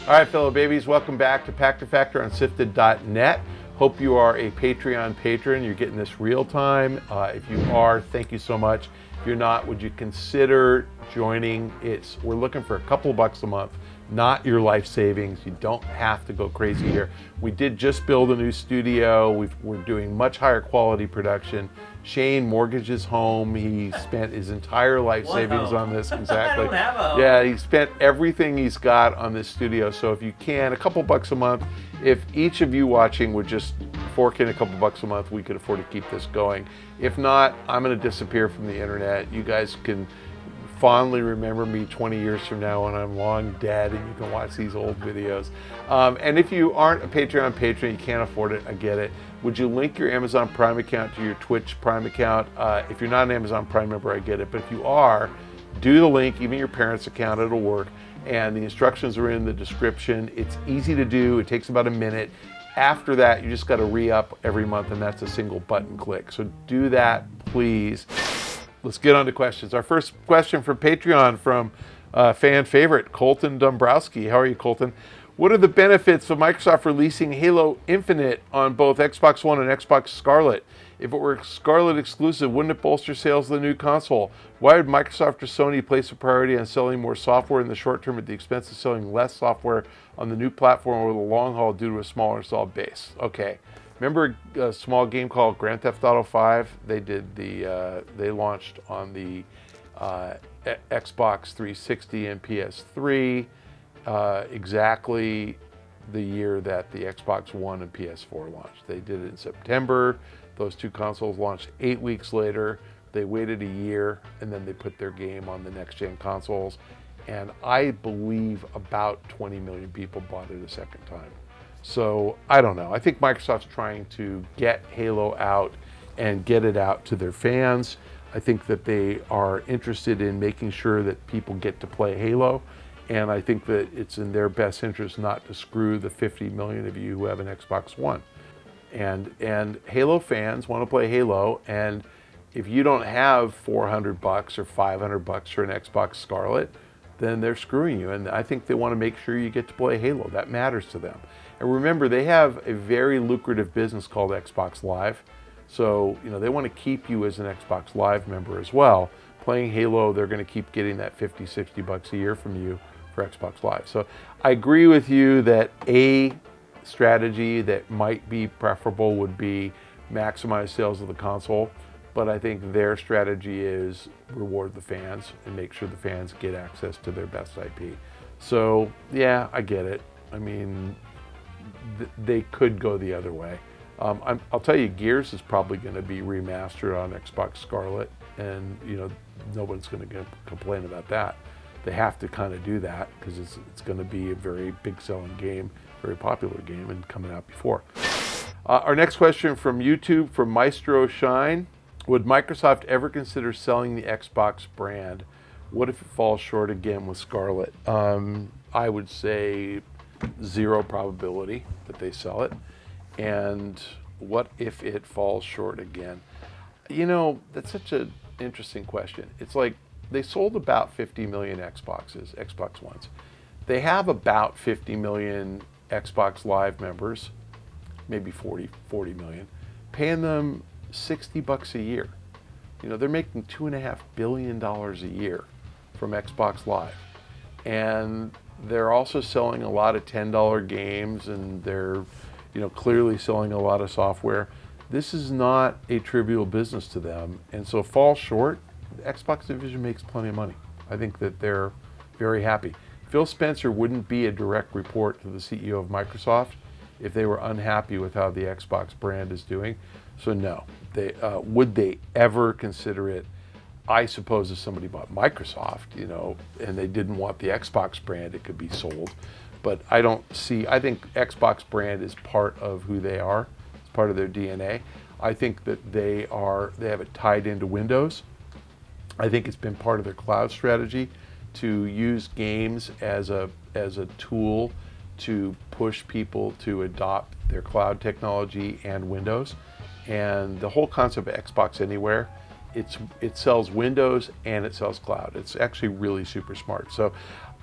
All right, fellow babies, welcome back to Pachter Factor on SIFTD.net. Hope you are a Patreon patron. You're getting this real time. If you are, thank you so much. If you're not, would you consider joining? We're looking for a couple of bucks a month, not your life savings. You don't have to go crazy here. We did just build a new studio. We're doing much higher quality production. Shane mortgaged his home. He spent his entire life savings on this. Exactly. I don't have a home. Yeah, he spent everything he's got on this studio. So if you can, a couple bucks a month. If each of you watching would just fork in a couple bucks a month, we could afford to keep this going. If not, I'm going to disappear from the internet. You guys can fondly remember me 20 years from now when I'm long dead, and you can watch these old videos. And if you aren't a Patreon patron, you can't afford it, I get it. Would you link your Amazon Prime account to your Twitch Prime account? If you're not an Amazon Prime member, I get it. But if you are, do the link, even your parents' account, it'll work. And the instructions are in the description. It's easy to do. It takes about a minute. After that, you just got to re-up every month, and that's a single button click. So do that, please. Let's get on to questions. Our first question from Patreon from fan favorite, Colton Dombrowski. How are you, Colton? What are the benefits of Microsoft releasing Halo Infinite on both Xbox One and Xbox Scarlett? If it were Scarlett exclusive, wouldn't it bolster sales of the new console? Why would Microsoft or Sony place a priority on selling more software in the short term at the expense of selling less software on the new platform over the long haul due to a smaller installed base? Okay. Remember a small game called Grand Theft Auto 5? They launched on the Xbox 360 and PS3 exactly the year that the Xbox One and PS4 launched. They did it in September. Those two consoles launched 8 weeks later. They waited a year, and then they put their game on the next-gen consoles. And I believe about 20 million people bought it a second time. So I don't know. I think Microsoft's trying to get Halo out and get it out to their fans. I think that they are interested in making sure that people get to play Halo. And I think that it's in their best interest not to screw the 50 million of you who have an Xbox One. And Halo fans want to play Halo. And if you don't have $400 or $500 for an Xbox Scarlett, then they're screwing you. And I think they want to make sure you get to play Halo. That matters to them. And remember, they have a very lucrative business called Xbox Live. So, they want to keep you as an Xbox Live member as well. Playing Halo, they're going to keep getting that $50, $60 a year from you for Xbox Live. So I agree with you that a strategy that might be preferable would be maximize sales of the console. But I think their strategy is reward the fans and make sure the fans get access to their best IP. So, yeah, I get it. I mean, they could go the other way. I'll tell you, Gears is probably going to be remastered on Xbox Scarlett, and nobody's going to complain about that. They have to kind of do that because it's going to be a very big selling game, very popular game, and coming out before. Our next question from YouTube, from Maestro Shine. Would Microsoft ever consider selling the Xbox brand? What if it falls short again with Scarlett? I would say 0 probability that they sell it. And what if it falls short again? That's such an interesting question. It's like they sold about 50 million Xbox Ones. They have about 50 million Xbox Live members, maybe 40 million, paying them $60 a year. They're making $2.5 billion a year from Xbox Live. And they're also selling a lot of $10 games, and they're clearly selling a lot of software. This is not a trivial business to them. And so fall short, the Xbox division makes plenty of money. I think that they're very happy. Phil Spencer wouldn't be a direct report to the CEO of Microsoft if they were unhappy with how the Xbox brand is doing. So no, would they ever consider it? I suppose if somebody bought Microsoft, and they didn't want the Xbox brand, it could be sold. But I think Xbox brand is part of who they are. It's part of their DNA. I think that they have it tied into Windows. I think it's been part of their cloud strategy to use games as a tool to push people to adopt their cloud technology and Windows. And the whole concept of Xbox Anywhere, it sells Windows and it sells cloud. It's actually really super smart. So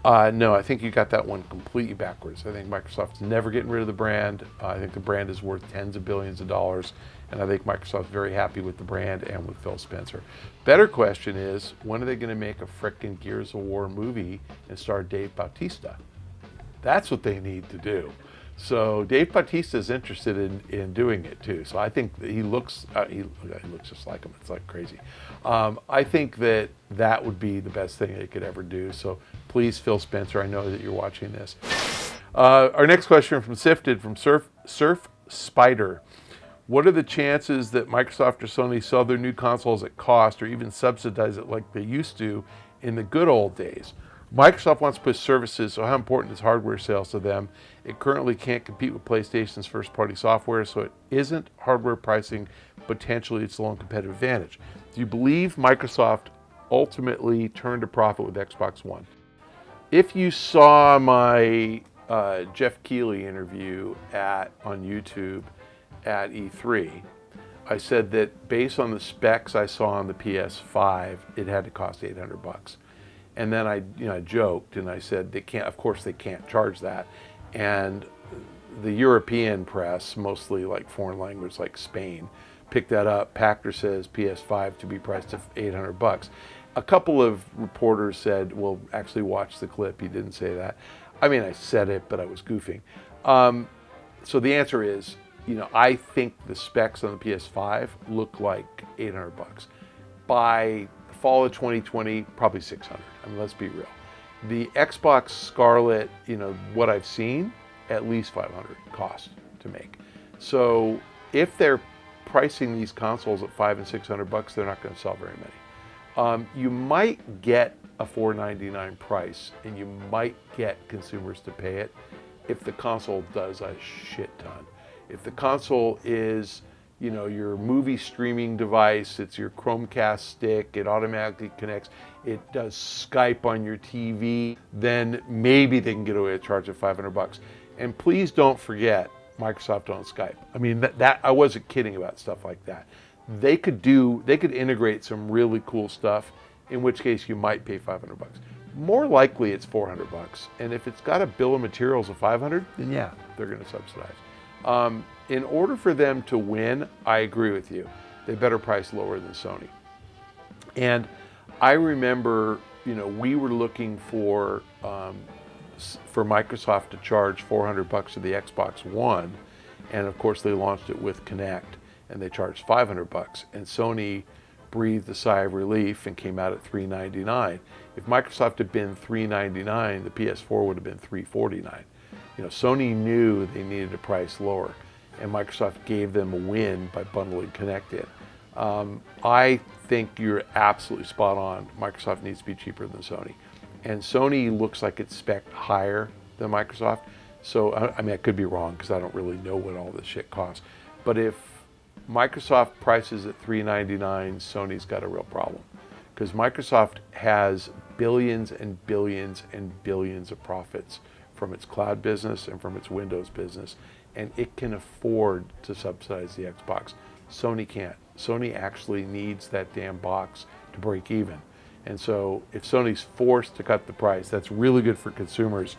No, I think you got that one completely backwards. I think Microsoft's never getting rid of the brand. I think the brand is worth tens of billions of dollars, and I think Microsoft's very happy with the brand and with Phil Spencer. Better question is, when are they going to make a frickin' Gears of War movie and star Dave Bautista? That's what they need to do. So Dave Bautista is interested in doing it too. So I think that he looks just like him. It's like crazy. I think that would be the best thing they could ever do. So please, Phil Spencer, I know that you're watching this. Our next question from SIFTD from Surf Spider. What are the chances that Microsoft or Sony sell their new consoles at cost or even subsidize it like they used to in the good old days? Microsoft wants to push services, so how important is hardware sales to them? It currently can't compete with PlayStation's first-party software, so it isn't hardware pricing. Potentially, it's a long competitive advantage. Do you believe Microsoft ultimately turned a profit with Xbox One? If you saw my Jeff Keighley interview on YouTube at E3, I said that based on the specs I saw on the PS5, it had to cost $800. And then I joked and I said of course they can't charge that. And the European press, mostly like foreign language like Spain, picked that up. Pachter says PS5 to be priced at $800. A couple of reporters said, well, actually watch the clip, he didn't say that. I mean, I said it, but I was goofing. So the answer is, I think the specs on the PS5 look like $800. By fall of 2020, probably 600. I mean, let's be real. The Xbox Scarlett, what I've seen, at least 500 cost to make. So if they're pricing these consoles at $500 and $600, they're not going to sell very many. You might get a $499 price, and you might get consumers to pay it if the console does a shit ton. If the console is your movie streaming device, it's your Chromecast stick, it automatically connects, it does Skype on your TV, then maybe they can get away with a charge of $500. And please don't forget, Microsoft owns Skype. I mean, that I wasn't kidding about stuff like that. They could integrate some really cool stuff, in which case you might pay $500. More likely it's $400. And if it's got a bill of materials of $500, then yeah, they're going to subsidize. In order for them to win, I agree with you. They better price lower than Sony. And I remember, we were looking for Microsoft to charge $400 for the Xbox One, and of course they launched it with Kinect, and they charged $500. And Sony breathed a sigh of relief and came out at $399. If Microsoft had been $399, the PS4 would have been $349. Sony knew they needed a price lower, and Microsoft gave them a win by bundling Kinect in. I think you're absolutely spot on. Microsoft needs to be cheaper than Sony. And Sony looks like it's spec'd higher than Microsoft. So, I mean, I could be wrong because I don't really know what all this shit costs. But if Microsoft prices at $399, Sony's got a real problem. Because Microsoft has billions and billions and billions of profits from its cloud business and from its Windows business, and it can afford to subsidize the Xbox. Sony can't. Sony actually needs that damn box to break even. And so if Sony's forced to cut the price, that's really good for consumers,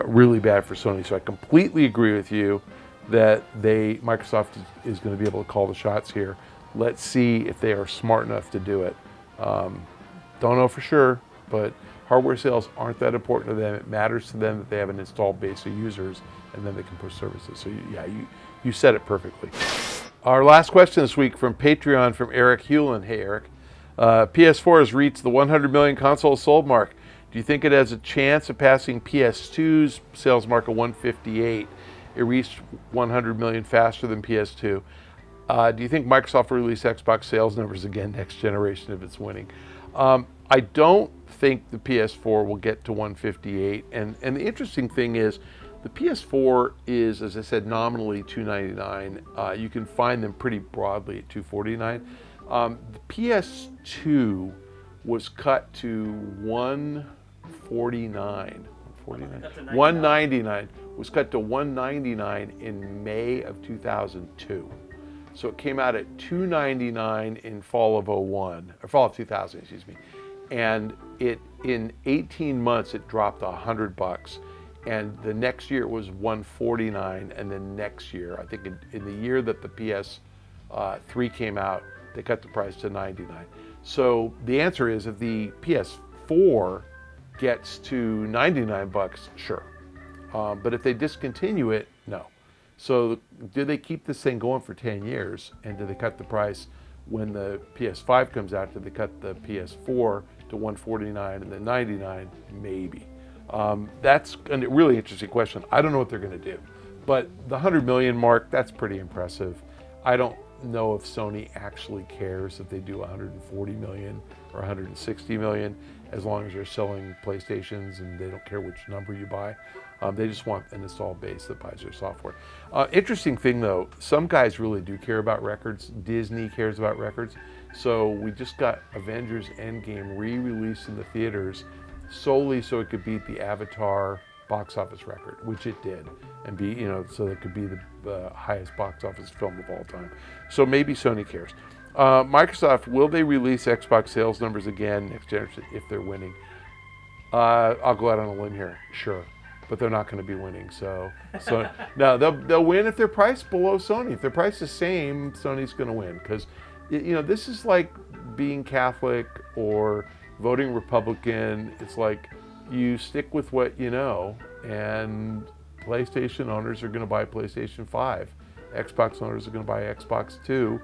really bad for Sony. So I completely agree with you that Microsoft is going to be able to call the shots here. Let's see if they are smart enough to do it. Don't know for sure, but hardware sales aren't that important to them. It matters to them that they have an installed base of users, and then they can push services. So you said it perfectly. Our last question this week from Patreon from Eric Hewlin. Hey, Eric. PS4 has reached the 100 million consoles sold mark. Do you think it has a chance of passing PS2's sales mark of 158? It reached 100 million faster than PS2. Do you think Microsoft will release Xbox sales numbers again next generation if it's winning? I don't think the PS4 will get to 158. And the interesting thing is, the PS4 is, as I said, nominally $299. You can find them pretty broadly at $249. The PS2 was cut to $149. $199 was cut to $199 in May of 2002. So it came out at $299 in fall of 2000, excuse me. And in 18 months, it dropped $100. And the next year it was $149. And then next year, I think in the year that the PS3 came out, they cut the price to $99. So the answer is, if the PS4 gets to $99, sure. But if they discontinue it, no. So do they keep this thing going for 10 years? And do they cut the price when the PS5 comes out? Do they cut the PS4 to $149 and then $99? Maybe. That's a really interesting question. I don't know what they're going to do. But the 100 million mark, that's pretty impressive. I don't know if Sony actually cares if they do 140 million or 160 million, as long as they're selling PlayStations and they don't care which number you buy. They just want an install base that buys their software. Interesting thing though, some guys really do care about records. Disney cares about records. So we just got Avengers Endgame re-released in the theaters solely so it could beat the Avatar box office record, which it did, and be, so it could be the highest box office film of all time. So maybe Sony cares. Microsoft, will they release Xbox sales numbers again next generation if they're winning? I'll go out on a limb here, sure, but they're not going to be winning. So no, they'll win if they're priced below Sony. If they're priced the same, Sony's going to win, because this is like being Catholic or voting Republican. It's like you stick with what you know, and PlayStation owners are going to buy PlayStation 5. Xbox owners are going to buy Xbox 2.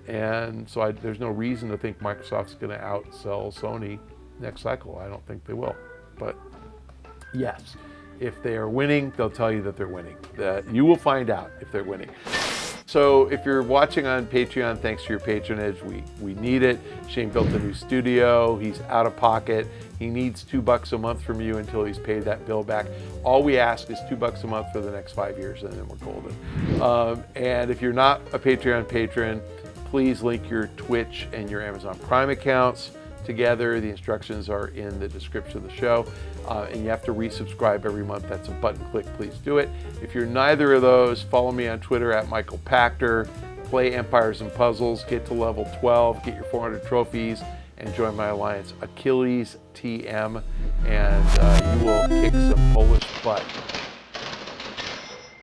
And so there's no reason to think Microsoft's going to outsell Sony next cycle. I don't think they will. But yes, if they are winning, they'll tell you that they're winning. You will find out if they're winning. So if you're watching on Patreon, thanks for your patronage. We need it. Shane built a new studio. He's out of pocket. He needs $2 a month from you until he's paid that bill back. All we ask is $2 a month for the next 5 years, and then we're golden. And if you're not a Patreon patron, please link your Twitch and your Amazon Prime accounts together. The instructions are in the description of the show. And you have to resubscribe every month. That's a button click. Please do it. If you're neither of those, follow me on Twitter at Michael Pachter. Play Empires and Puzzles. Get to level 12. Get your 400 trophies. And join my alliance, Achilles TM. And you will kick some Polish butt.